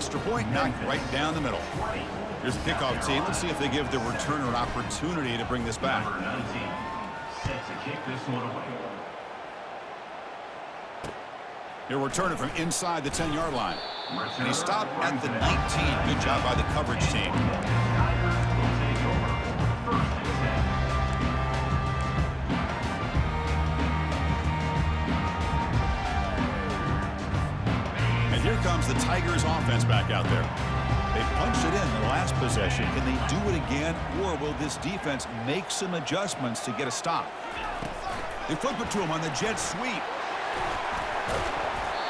extra point knocked right down the middle. Here's the kickoff team. Let's see if they give the returner an opportunity to bring this back. Number 19 set to kick this one away. He'll return it from inside the 10-yard line. And he stopped at the 19. Good job by the coverage team. And here comes the Tigers offense back out there. They punched it in the last possession. Can they do it again, or will this defense make some adjustments to get a stop? They flip it to him on the jet sweep.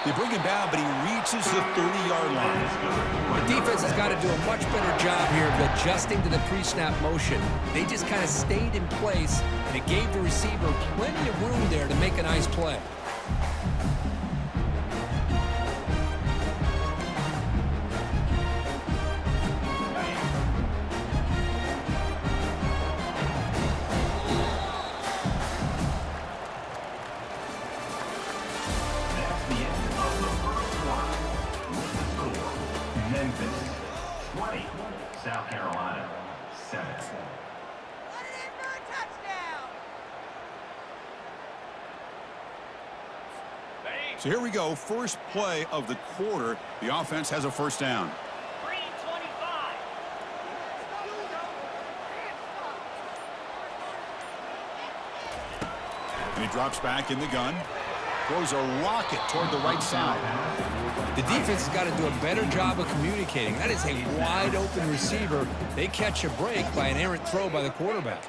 They bring him down, but he reaches the 30-yard line. The defense has got to do a much better job here of adjusting to the pre-snap motion. They just kind of stayed in place, and it gave the receiver plenty of room there to make a nice play. Memphis 20, South Carolina 7. So here we go. First play of the quarter. The offense has a first down. And he drops back in the gun. Throws a rocket toward the right side. The defense has got to do a better job of communicating. That is a wide-open receiver. They catch a break by an errant throw by the quarterback.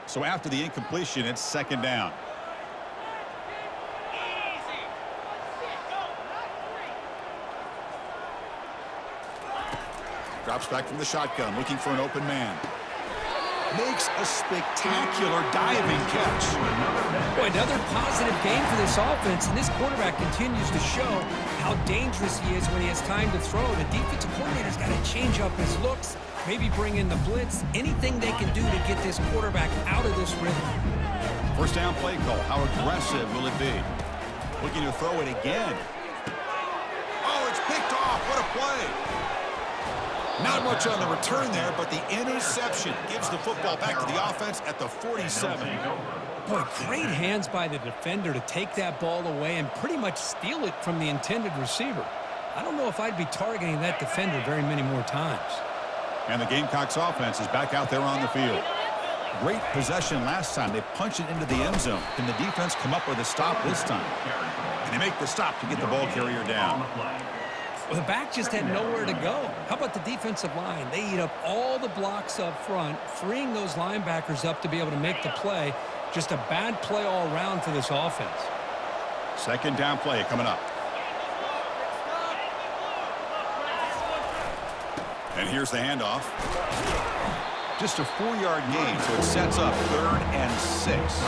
So after the incompletion, it's second down. Drops back from the shotgun, looking for an open man. Makes a spectacular diving catch. Boy, another positive game for this offense, and this quarterback continues to show how dangerous he is when he has time to throw. The defensive coordinator's got to change up his looks, maybe bring in the blitz, anything they can do to get this quarterback out of this rhythm. First down play call. How aggressive will it be? Looking to throw it again. Oh, it's picked off. What a play. Not much on the return there, but the interception gives the football back to the offense at the 47. Boy, great hands by the defender to take that ball away and pretty much steal it from the intended receiver. I don't know if I'd be targeting that defender very many more times. And the Gamecocks offense is back out there on the field. Great possession last time. They punched it into the end zone. Can the defense come up with a stop this time? And they make the stop to get the ball carrier down. Well, the back just had nowhere to go. How about the defensive line? They eat up all the blocks up front, freeing those linebackers up to be able to make the play. Just a bad play all around for this offense. Second down play coming up. And here's the handoff. Just a 4-yard gain, so it sets up 3rd and 6.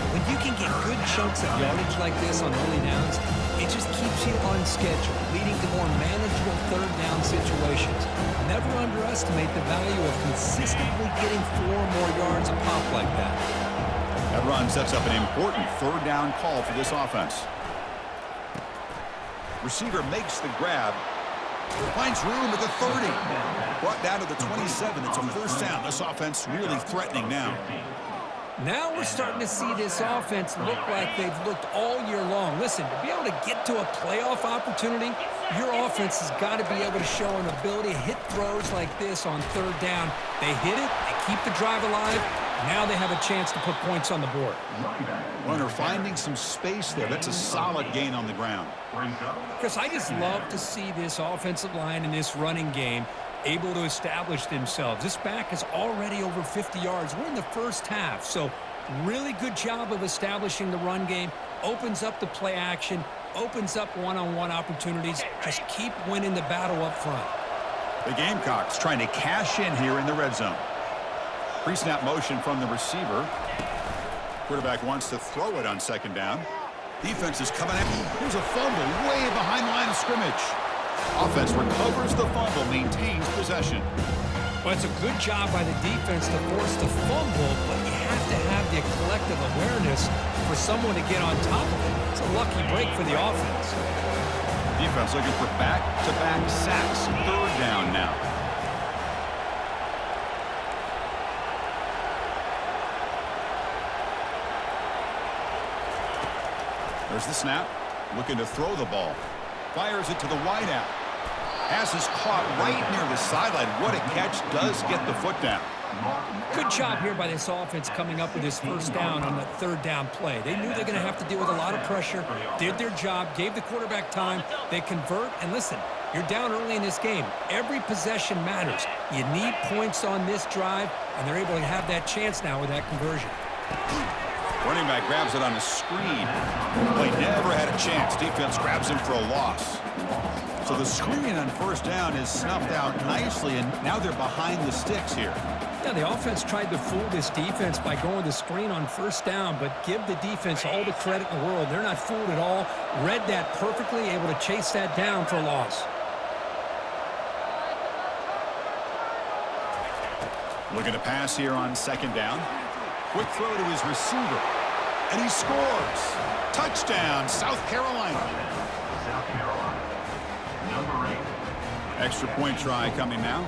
When you can get good chunks of yardage like this on early downs, it just keeps you on schedule, leading to more manageable 3rd down situations. Never underestimate the value of consistently getting 4 more yards a pop like that. That run sets up an important 3rd down call for this offense. Receiver makes the grab. Finds room at the 30. Brought down to the 27. It's a first down. This offense really threatening now. Now we're starting to see this offense look like they've looked all year long. Listen, to be able to get to a playoff opportunity, your offense has got to be able to show an ability to hit throws like this on 3rd down. They hit it, they keep the drive alive. Now they have a chance to put points on the board. Well, they're finding some space there. That's a solid gain on the ground. Chris, I just love to see this offensive line in this running game able to establish themselves. This back is already over 50 yards. We're in the first half, so really good job of establishing the run game. Opens up the play action, opens up one-on-one opportunities. Just keep winning the battle up front. The Gamecocks trying to cash in here in the red zone. Pre-snap motion from the receiver. Quarterback wants to throw it on 2nd down. Defense is coming in. Here's a fumble way behind the line of scrimmage. Offense recovers the fumble, maintains possession. Well, it's a good job by the defense to force the fumble, but you have to have the collective awareness for someone to get on top of it. It's a lucky break for the offense. Defense looking for back-to-back sacks. Third down now. There's the snap. Looking to throw the ball. Fires it to the wideout. Pass is caught right near the sideline. What a catch. Does get the foot down. Good job here by this offense coming up with this first down on that third down play. They knew they're going to have to deal with a lot of pressure, did their job, gave the quarterback time. They convert, and listen, you're down early in this game. Every possession matters. You need points on this drive, and they're able to have that chance now with that conversion. Running back grabs it on a screen. Play never had a chance. Defense grabs him for a loss. So the screen on first down is snuffed out nicely, and now they're behind the sticks here. Yeah, the offense tried to fool this defense by going the screen on first down, but give the defense all the credit in the world. They're not fooled at all. Read that perfectly, able to chase that down for a loss. Looking to pass here on second down. Quick throw to his receiver. And he scores. Touchdown, South Carolina. South Carolina. Number 8. Extra point try coming now.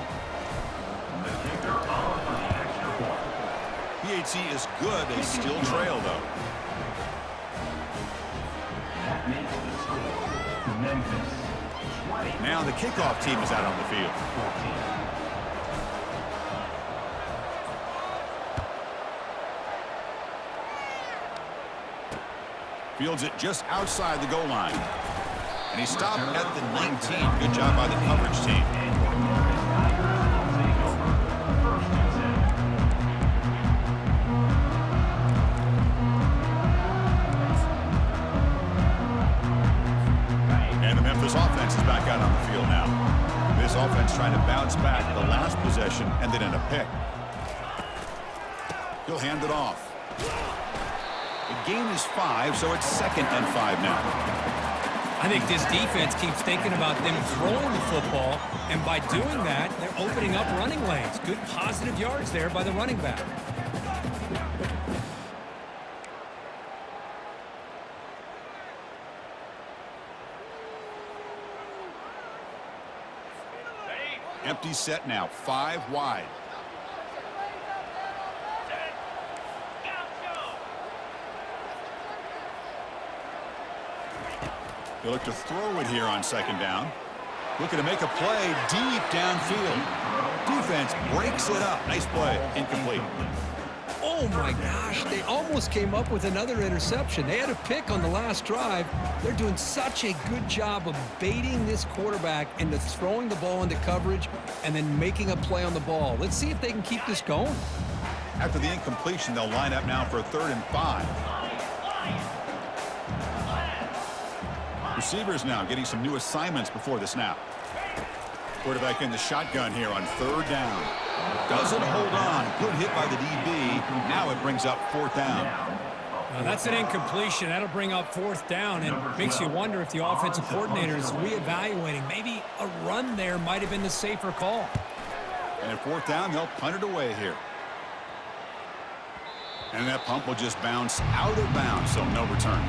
The kicker on for the extra point. PHC is good. They still trail, though. That makes the score. Memphis 20. Now the kickoff team is out on the field. 14. Fields it just outside the goal line. And he stopped at the 19. Good job by the coverage team. And the Memphis offense is back out on the field now. This offense trying to bounce back the last possession and then in a pick. He'll hand it off. The gain is 5, so it's 2nd and 5 now. I think this defense keeps thinking about them throwing the football, and by doing that, they're opening up running lanes. Good positive yards there by the running back. Empty set now, 5 wide. They look to throw it here on second down. Looking to make a play deep downfield. Defense breaks it up. Nice play. Incomplete. Oh, my gosh. They almost came up with another interception. They had a pick on the last drive. They're doing such a good job of baiting this quarterback into throwing the ball into coverage and then making a play on the ball. Let's see if they can keep this going. After the incompletion, they'll line up now for 3rd and 5. Receivers now getting some new assignments before the snap. Quarterback in the shotgun here on 3rd down. Doesn't hold on. Good hit by the DB. Now it brings up 4th down. Now that's an incompletion. That'll bring up 4th down, and makes you wonder if the offensive coordinator is reevaluating. Maybe a run there might have been the safer call. And at 4th down, they'll punt it away here. And that punt will just bounce out of bounds, so no return.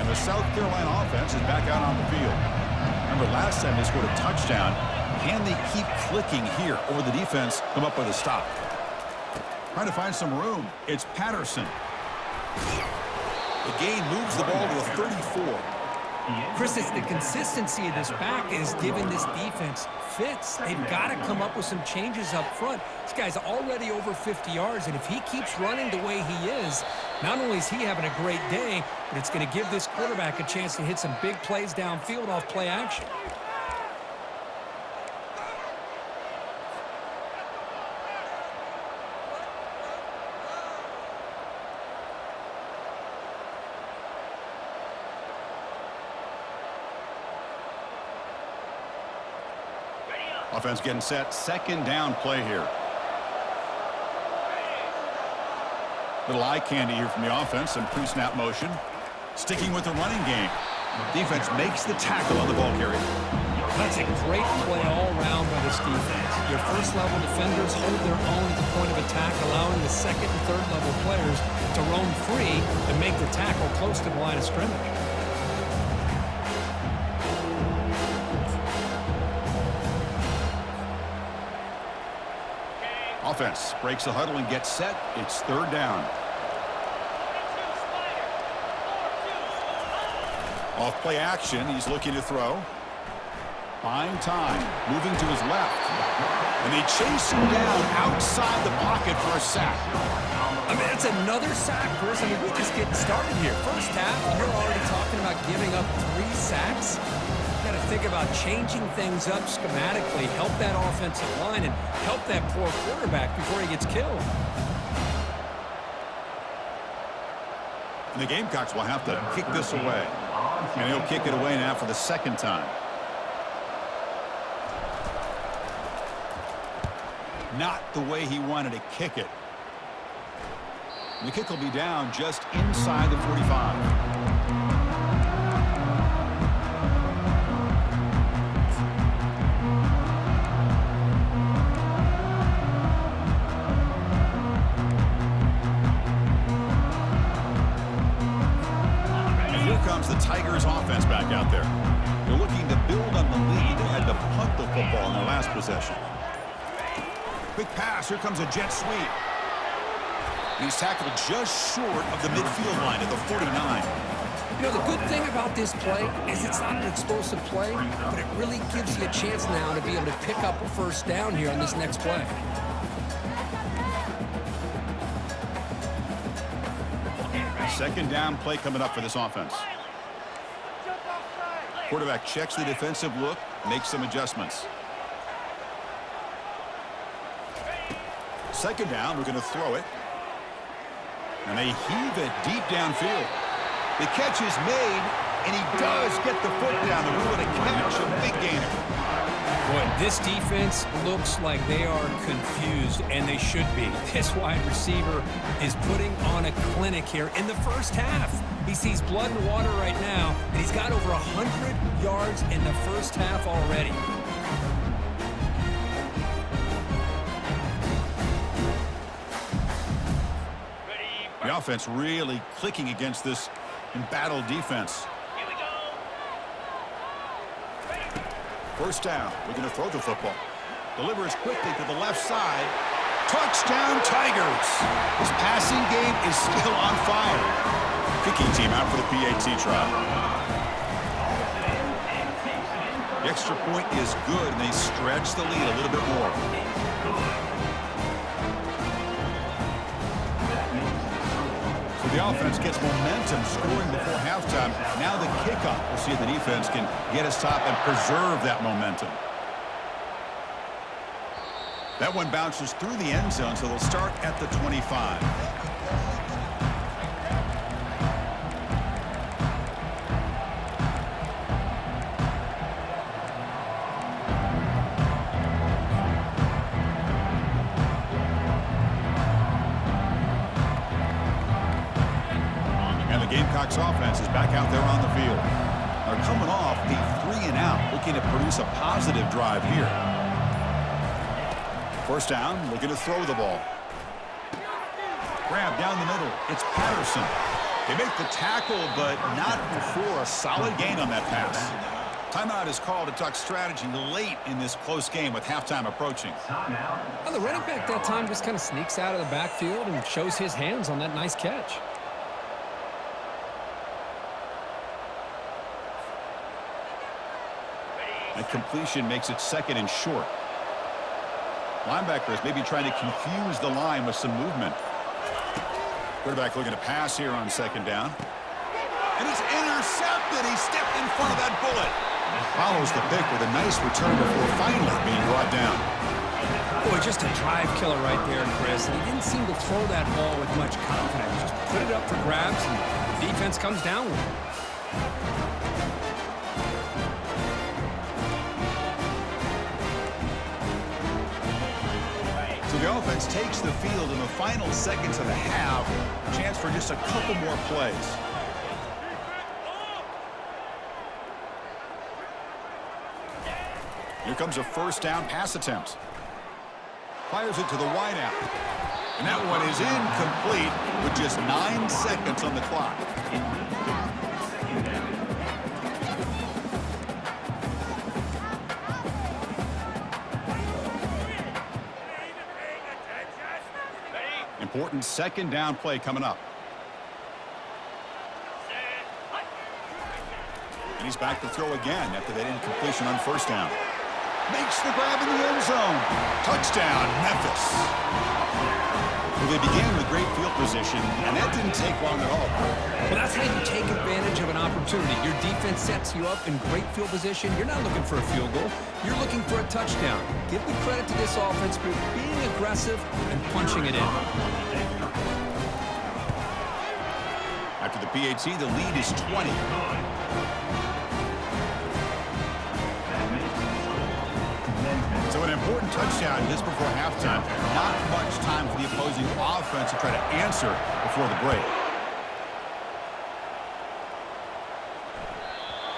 The South Carolina offense is back out on the field. Remember, last time they scored a touchdown. Can they keep clicking here, or will the defense come up with a stop? Trying to find some room. It's Patterson. The gain moves the ball to the 34. Chris, it's the consistency of this back is giving this defense fits. They've got to come up with some changes up front. This guy's already over 50 yards, and if he keeps running the way he is, not only is he having a great day, but it's going to give this quarterback a chance to hit some big plays downfield off play action. Offense getting set. 2nd down play here. Little eye candy here from the offense. Some pre-snap motion. Sticking with the running game. Defense makes the tackle on the ball carrier. That's a great play all around by this defense. Your first-level defenders hold their own at the point of attack, allowing the second and third-level players to roam free and make the tackle close to the line of scrimmage. Offense breaks the huddle and gets set. It's third down. Off play action. He's looking to throw. Buying time. Moving to his left. And they chase him down outside the pocket for a sack. I mean, it's another sack, Chris. I mean, we're just getting started here. First half, and you're already talking about giving up 3 sacks. Got to think about changing things up schematically, help that offensive line, and help that poor quarterback before he gets killed. And the Gamecocks will have to kick this away. And he'll kick it away now for the second time. Not the way he wanted to kick it. The kick will be down just inside the 45. The Tigers offense back out there. They're looking to build on the lead. They had to punt the football in their last possession. Quick pass. Here comes a jet sweep. He's tackled just short of the midfield line at the 49. You know, the good thing about this play is it's not an explosive play, but it really gives you a chance now to be able to pick up a first down here on this next play. Second down play coming up for this offense. Quarterback checks the defensive look, makes some adjustments. Second down, we're going to throw it. And they heave it deep downfield. The catch is made, and he does get the foot down the rule of the catch, a big gainer. Boy, this defense looks like they are confused, and they should be. This wide receiver is putting on a clinic here in the first half. He sees blood and water right now, and he's got over 100 yards in the first half already. The offense really clicking against this embattled defense. First down. We're going to throw the football. Delivers quickly to the left side. Touchdown, Tigers. His passing game is still on fire. Kicking team out for the PAT trial. The extra point is good, and they stretch the lead a little bit more. So the offense gets momentum, scoring before halftime. Now the kickoff. We'll see if the defense can get his top and preserve that momentum. That one bounces through the end zone, so they'll start at the 25. Gamecocks offense is back out there on the field. They're coming off a 3-and-out, looking to produce a positive drive here. First down, looking to throw the ball. Grab down the middle. It's Patterson. They make the tackle, but not before a solid gain on that pass. Timeout is called to talk strategy late in this close game with halftime approaching. Well, the running back that time just kind of sneaks out of the backfield and shows his hands on that nice catch. That completion makes it second and short. Linebackers maybe trying to confuse the line with some movement. Quarterback looking to pass here on second down. And it's intercepted. He stepped in front of that bullet. Follows the pick with a nice return before finally being brought down. Boy, just a drive killer right there, Chris. And he didn't seem to throw that ball with much confidence. Just put it up for grabs, and the defense comes down with it. So The offense takes the field in the final seconds of the half. Chance for just a couple more plays. Here comes a first down pass attempt. Fires it to the wideout. And that one is incomplete with just 9 seconds on the clock. Important second down play coming up. And he's back to throw again after that incompletion on first down. Makes the grab in the end zone. Touchdown, Memphis. Well, they began with great field position, and that didn't take long at all. Well, that's how you take advantage of an opportunity. Your defense sets you up in great field position. You're not looking for a field goal. You're looking for a touchdown. Give the credit to this offense for being aggressive and punching it in. After the PAT, the lead is 20. So an important touchdown just before halftime. Not much time for the opposing offense to try to answer before the break.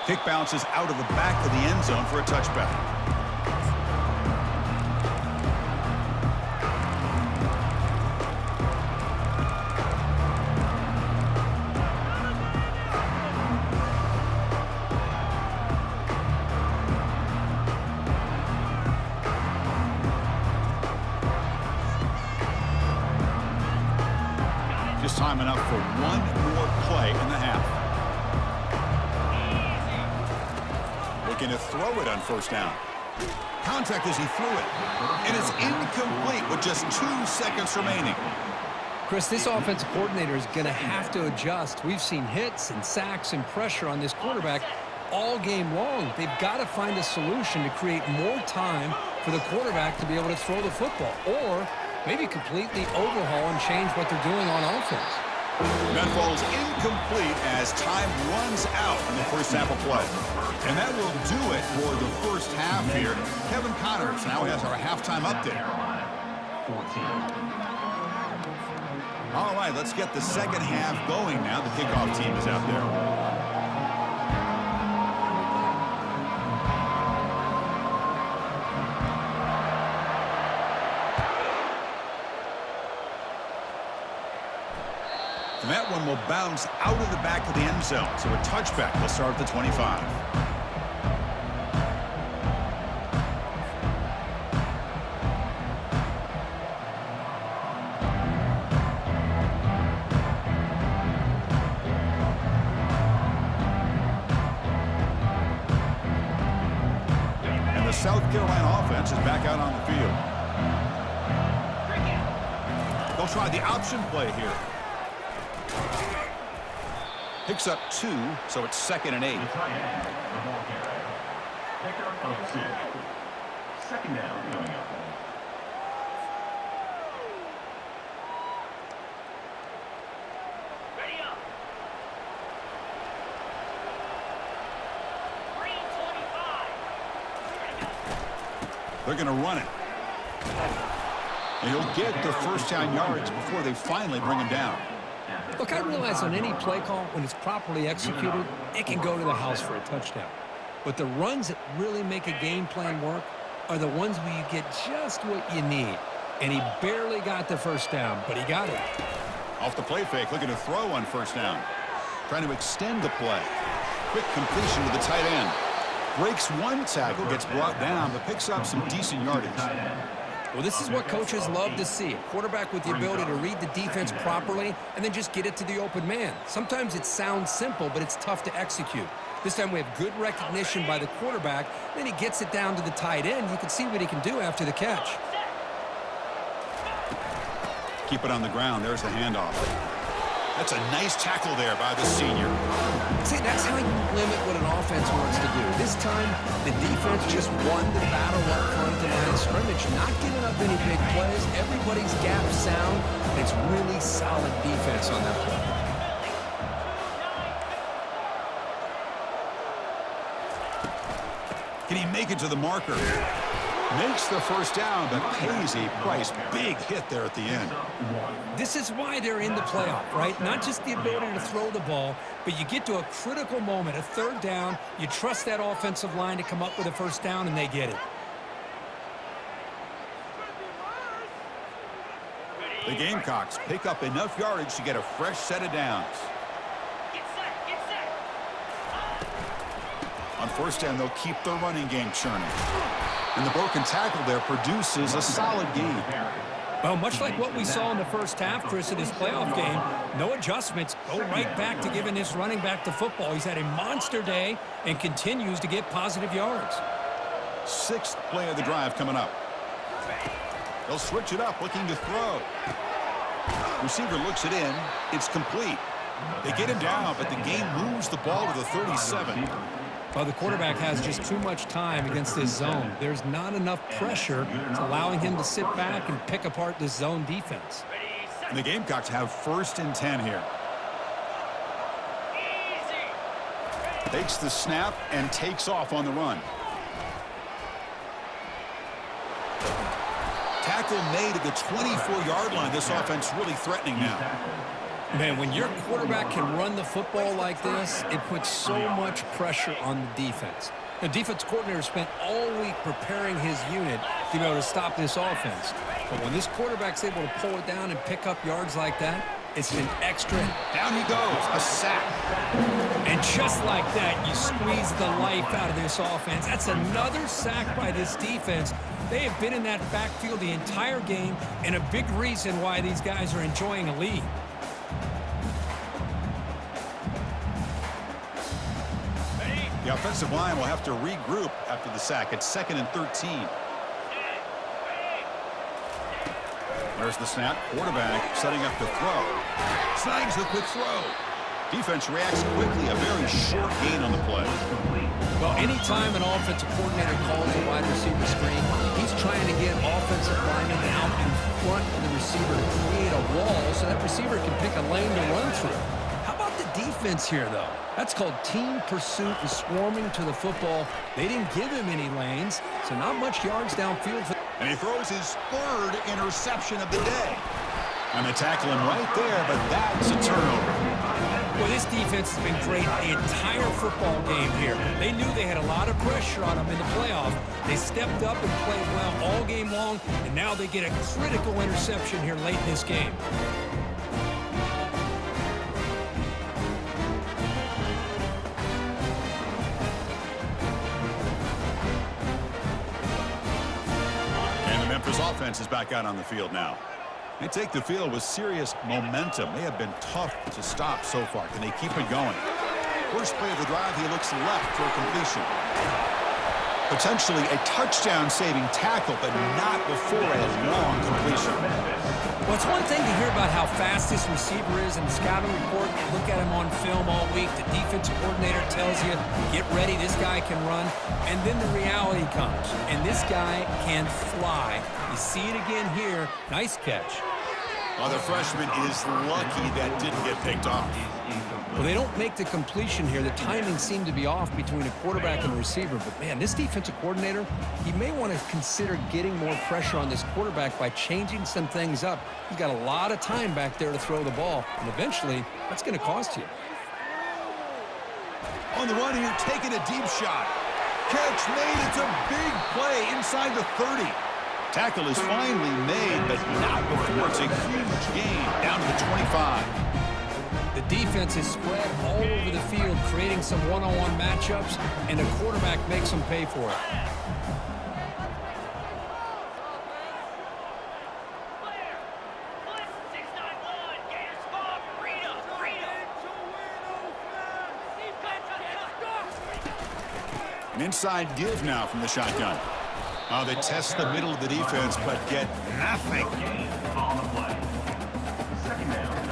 Kick bounces out of the back of the end zone for a touchback. Just time enough for one more play in the half. Looking to throw it on first down. Contact as he threw it. And it's incomplete with just 2 seconds remaining. Chris, this offensive coordinator is going to have to adjust. We've seen hits and sacks and pressure on this quarterback all game long. They've got to find a solution to create more time for the quarterback to be able to throw the football, or maybe completely overhaul and change what they're doing on offense. That falls incomplete as time runs out in the first half of play. And that will do it for the first half here. Kevin Connors now has our halftime update. All right, let's get the second half going now. The kickoff team is out there. And that one will bounce out of the back of the end zone. So a touchback will start at the 25. And the South Carolina offense is back out on the field. They'll try the option play here. Picks up 2, so it's 2nd and 8. Pickup of 2. Second down coming up. Ready up. 3:25. They're going to run it. And he'll get the first down yards before they finally bring him down. Look, I realize on any play call, when it's properly executed, it can go to the house for a touchdown. But the runs that really make a game plan work are the ones where you get just what you need. And he barely got the first down, but he got it. Off the play fake, looking to throw on first down. Trying to extend the play. Quick completion to the tight end. Breaks one tackle, gets brought down, but picks up some decent yardage. Well, this is what coaches love to see. A quarterback with the ability to read the defense properly and then just get it to the open man. Sometimes it sounds simple, but it's tough to execute. This time we have good recognition by the quarterback. Then he gets it down to the tight end. You can see what he can do after the catch. Keep it on the ground. There's the handoff. That's a nice tackle there by the senior. See, that's how you limit what an offense wants to do. This time, the defense just won the battle up front to line of scrimmage, not giving up any big plays. Everybody's gap sound. It's really solid defense on that play. Can he make it to the marker? Makes the first down, but pays a price. Big hit there at the end. This is why they're in the playoff, right? Not just the ability to throw the ball, but you get to a critical moment, a third down. You trust that offensive line to come up with a first down, and they get it. The Gamecocks pick up enough yardage to get a fresh set of downs. On first down, they'll keep the running game churning. And the broken tackle there produces a solid gain. Well, much like what we saw in the first half, Chris, in this playoff game, no adjustments. Go right back to giving this running back the football. He's had a monster day and continues to get positive yards. Sixth play of the drive coming up. They'll switch it up, looking to throw. Receiver looks it in. It's complete. They get him down, but the game moves the ball to the 37. Well, the quarterback has just too much time against this zone. There's not enough pressure to allowing him to sit back and pick apart this zone defense. And the Gamecocks have first and 10 here. Takes the snap and takes off on the run. Tackle made at the 24-yard line. This offense really threatening now. Man, when your quarterback can run the football like this, it puts so much pressure on the defense. The defense coordinator spent all week preparing his unit to be able to stop this offense. But when this quarterback's able to pull it down and pick up yards like that, it's an extra. Down he goes, a sack. And just like that, you squeeze the life out of this offense. That's another sack by this defense. They have been in that backfield the entire game, and a big reason why these guys are enjoying a lead. The offensive line will have to regroup after the sack. It's 2nd and 13. There's the snap. Quarterback setting up to throw. Snags the quick throw. Defense reacts quickly. A very short gain on the play. Well, anytime an offensive coordinator calls a wide receiver screen, he's trying to get offensive linemen out in front of the receiver to create a wall so that receiver can pick a lane to run through. How about the defense here, though? That's called team pursuit and swarming to the football. They didn't give him any lanes, so not much yards downfield. And he throws his third interception of the day. And they tackle him right there, but that's a turnover. Well, this defense has been great the entire football game here. They knew they had a lot of pressure on them in the playoff. They stepped up and played well all game long, and now they get a critical interception here late in this game. And the Memphis offense is back out on the field now. They take the field with serious momentum. They have been tough to stop so far. Can they keep it going? First play of the drive, he looks left for a completion. Potentially a touchdown-saving tackle, but not before a long completion. Well, it's one thing to hear about how fast this receiver is in the scouting report. You look at him on film all week. The defensive coordinator tells you, get ready, this guy can run. And then the reality comes, and this guy can fly. You see it again here. Nice catch. Well, the freshman is lucky that didn't get picked off. Well, they don't make the completion here. The timing seemed to be off between a quarterback and a receiver. But, man, this defensive coordinator, he may want to consider getting more pressure on this quarterback by changing some things up. He's got a lot of time back there to throw the ball. And eventually, that's going to cost you. On the run here, taking a deep shot. Catch made. It's a big play inside the 30. Tackle is finally made, but not before it's a huge gain down to the 25. The defense is spread all over the field, creating some one-on-one matchups, and the quarterback makes them pay for it. An inside give now from the shotgun. They test the middle of the defense, but get nothing. On the play. Second down coming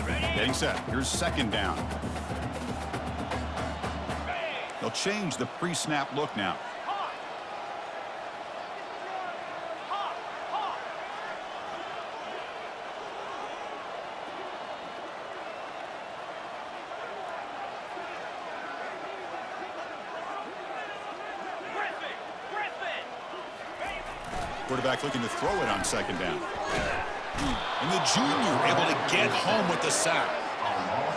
up. Getting set. Here's second down. They'll change the pre-snap look now. Quarterback looking to throw it on second down. And the junior able to get home with the sack.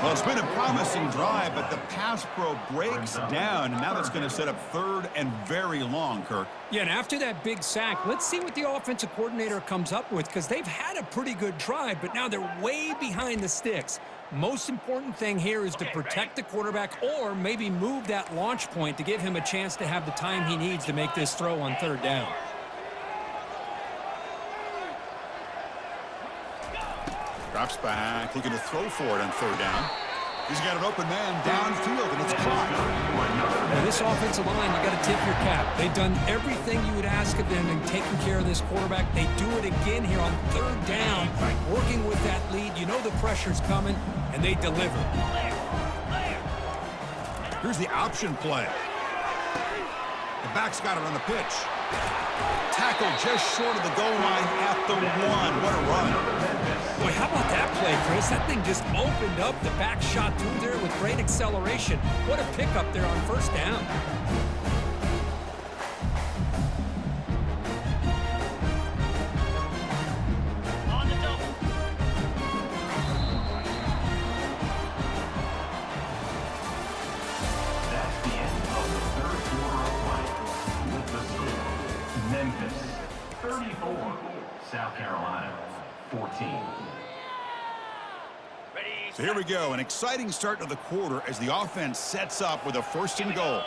Well, it's been a promising drive, but the pass pro breaks down, and now that's going to set up third and very long, Kirk. Yeah, and after that big sack, let's see what the offensive coordinator comes up with, because they've had a pretty good drive, but now they're way behind the sticks. Most important thing here is to protect the quarterback or maybe move that launch point to give him a chance to have the time he needs to make this throw on third down. Drops back, looking to throw for it on third down. He's got an open man downfield, and it's caught. Now, this offensive line, you got to tip your cap. They've done everything you would ask of them in taking care of this quarterback. They do it again here on third down, working with that lead. You know the pressure's coming, and they deliver. Here's the option play. The back's got it on the pitch. Tackle just short of the goal line at the 1. What a run. Boy, how about that play, Chris? That thing just opened up. The back shot through there with great acceleration. What a pickup there on first down. On the double. That's the end of the third quarter of play. With the score, Memphis 34, South Carolina 14. So here we go, an exciting start to the quarter as the offense sets up with a first and goal.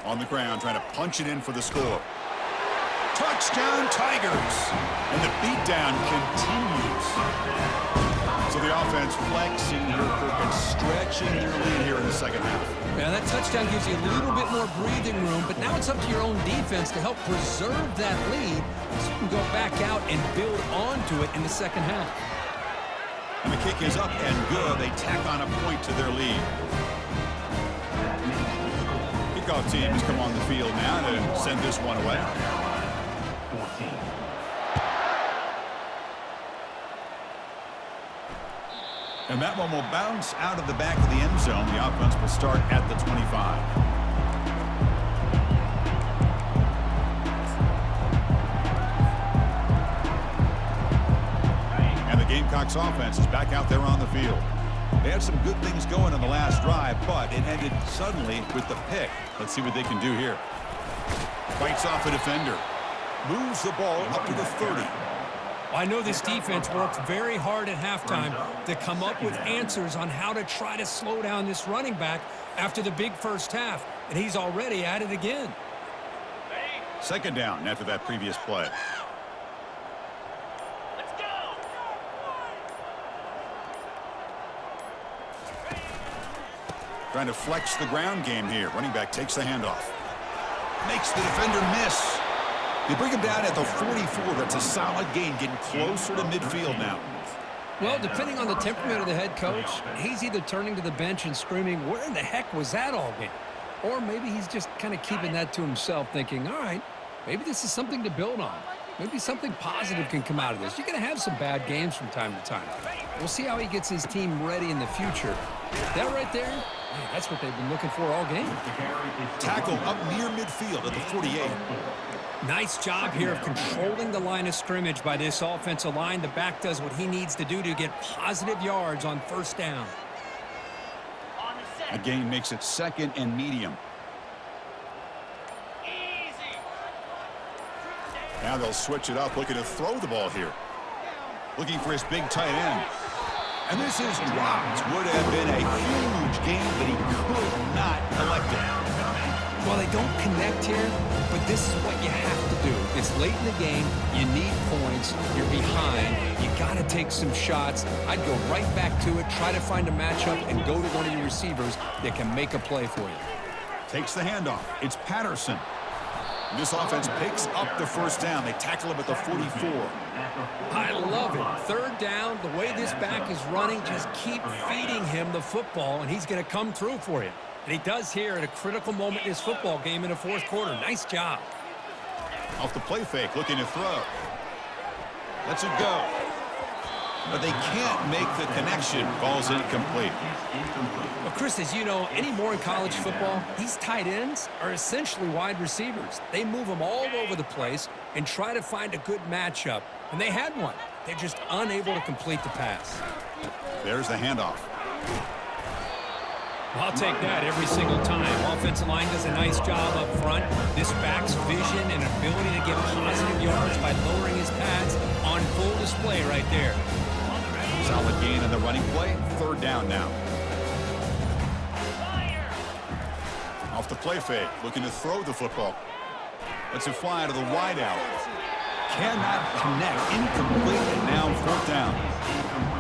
On the ground, trying to punch it in for the score. Touchdown, Tigers! And the beatdown continues. So the offense flexing here, and stretching their lead here in the second half. Yeah, that touchdown gives you a little bit more breathing room, but now it's up to your own defense to help preserve that lead so you can go back out and build onto it in the second half. And the kick is up and good. They tack on a point to their lead. Kickoff team has come on the field now to send this one away. 14. And that one will bounce out of the back of the end zone. The offense will start at the 25. And the Gamecocks offense is back out there on the field. They had some good things going on the last drive, but it ended suddenly with the pick. Let's see what they can do here. Fights off a defender. Moves the ball up to the 30. I know this defense worked very hard at halftime to come up with answers on how to try to slow down this running back after the big first half, and he's already at it again. Second down after that previous play. Let's go. Trying to flex the ground game here. Running back takes the handoff. Makes the defender miss. They bring him down at the 44. That's a solid gain, getting closer to midfield now. Well, depending on the temperament of the head coach, he's either turning to the bench and screaming, where in the heck was that all game? Or maybe he's just kind of keeping that to himself, thinking, all right, maybe this is something to build on. Maybe something positive can come out of this. You're going to have some bad games from time to time. We'll see how he gets his team ready in the future. That right there, man, that's what they've been looking for all game. Tackle up near midfield at the 48. Nice job here of controlling the line of scrimmage by this offensive line. The back does what he needs to do to get positive yards on first down. The gain makes it second and medium. Now they'll switch it up, looking to throw the ball here. Looking for his big tight end. And this is dropped. Would have been a huge gain, but he could not collect it. Well, they don't connect here, but this is what you have to do. It's late in the game. You need points. You're behind. You got to take some shots. I'd go right back to it, try to find a matchup, and go to one of your receivers that can make a play for you. Takes the handoff. It's Patterson. And this offense picks up the first down. They tackle him at the 44. I love it. Third down, the way this back is running, just keep feeding him the football, and he's going to come through for you. And he does here at a critical moment in this football game in the fourth quarter. Nice job. Off the play fake, looking to throw. Lets it go. but they can't make the connection. Ball's incomplete. Well, Chris, as you know, anymore in college football, these tight ends are essentially wide receivers. They move them all over the place and try to find a good matchup. And they had one. They're just unable to complete the pass. There's the handoff. I'll take that every single time. Offensive line does a nice job up front. This back's vision and ability to get positive yards by lowering his pads on full display right there. Solid gain in the running play. Third down now. Off the play fake, looking to throw the football. Lets it fly to the wide out. Cannot connect. Incomplete, and now fourth down.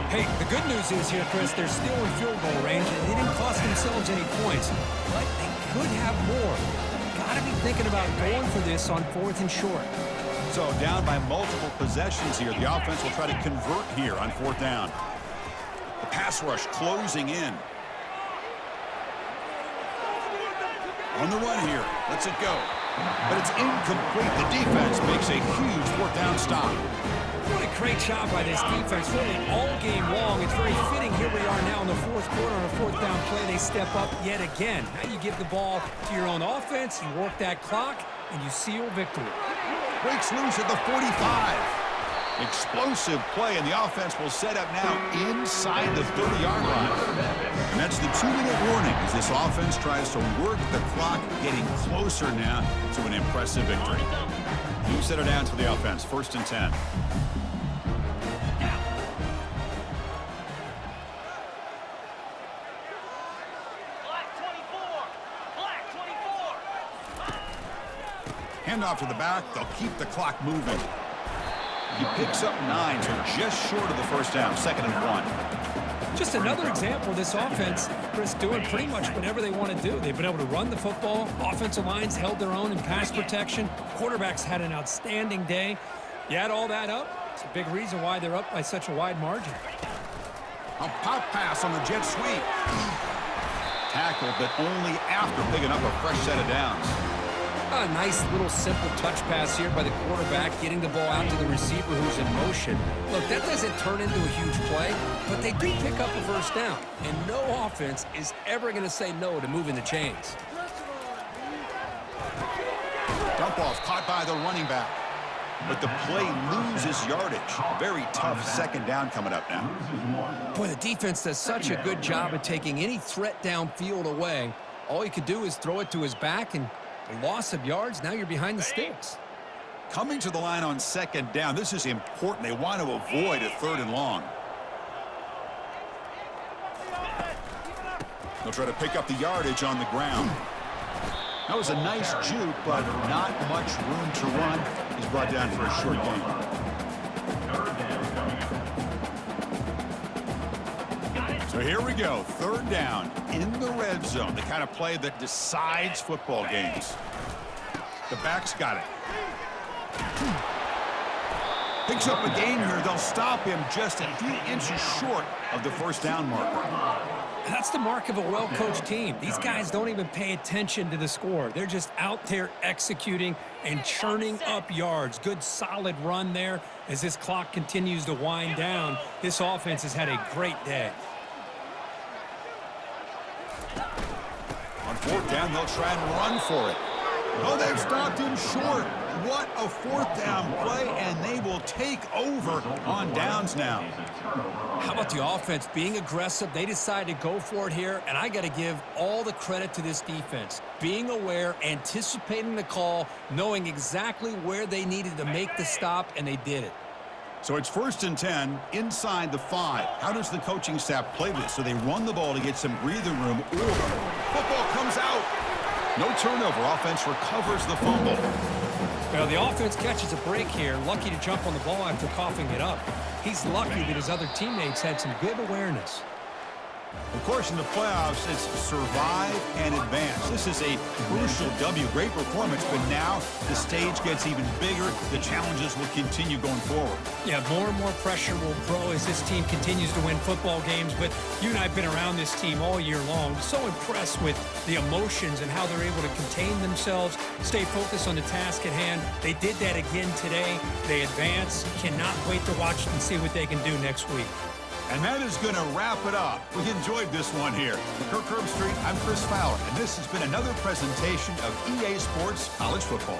Hey, the good news is here, Chris, they're still in field goal range, and they didn't cost themselves any points, but they could have more. Got to be thinking about going for this on 4th and short. So down by multiple possessions here. The offense will try to convert here on 4th down. The pass rush closing in. On the run here. Lets it go. But it's incomplete. The defense makes a huge 4th down stop. What a great job by this defense, really all game long. It's very fitting. Here we are now in the 4th quarter on a 4th down play. They step up yet again. Now you give the ball to your own offense, you work that clock, and you seal victory. Breaks loose at the 45. Explosive play, and the offense will set up now inside the 30-yard line. And that's the 2-minute warning as this offense tries to work the clock, getting closer now to an impressive victory. You set it down to the offense, 1st and 10. Handoff to the back. They'll keep the clock moving. He picks up 9, so just short of the 1st down, 2nd and 1. Just another example of this offense, Chris, doing pretty much whatever they want to do. They've been able to run the football. Offensive lines held their own in pass protection. Quarterbacks had an outstanding day. You add all that up, it's a big reason why they're up by such a wide margin. A pop pass on the jet sweep. Tackled, but only after picking up a fresh set of downs. A nice little simple touch pass here by the quarterback, getting the ball out to the receiver who's in motion. Look, that doesn't turn into a huge play, but they do pick up a 1st down. And no offense is ever going to say no to moving the chains. Dump off caught by the running back. But the play loses yardage. Very tough 2nd down coming up now. Boy, the defense does such a good job of taking any threat downfield away. All you could do is throw it to his back, and a loss of yards, now you're behind the sticks. Coming to the line on 2nd down, this is important. They want to avoid a 3rd and long. They'll try to pick up the yardage on the ground. That was a nice juke, but not much room to run. He's brought down for a short gain. So here we go, 3rd down in the red zone, the kind of play that decides football games. The back's got it. Picks up a gain here. They'll stop him just a few inches short of the 1st down marker. That's the mark of a well-coached team. These guys don't even pay attention to the score. They're just out there executing and churning up yards. Good, solid run there as this clock continues to wind down. This offense has had a great day. On 4th down, they'll try and run for it. Oh, they've stopped him short. What a 4th down play, and they will take over on downs now. How about the offense being aggressive? They decide to go for it here, and I got to give all the credit to this defense. Being aware, anticipating the call, knowing exactly where they needed to make the stop, and they did it. So it's 1st and 10 inside the 5. How does the coaching staff play this? So they run the ball to get some breathing room, or football comes out. No turnover. Offense recovers the fumble. Well, the offense catches a break here. Lucky to jump on the ball after coughing it up. He's lucky that his other teammates had some good awareness. Of course, in the playoffs, it's survive and advance. This is a crucial W. Great performance, but now the stage gets even bigger. The challenges will continue going forward. Yeah, more and more pressure will grow as this team continues to win football games, but you and I have been around this team all year long. So impressed with the emotions and how they're able to contain themselves, stay focused on the task at hand. They did that again today. They advance. Cannot wait to watch and see what they can do next week. And that is going to wrap it up. We enjoyed this one here. For Kirk Herbstreit, I'm Chris Fowler, and this has been another presentation of EA Sports College Football.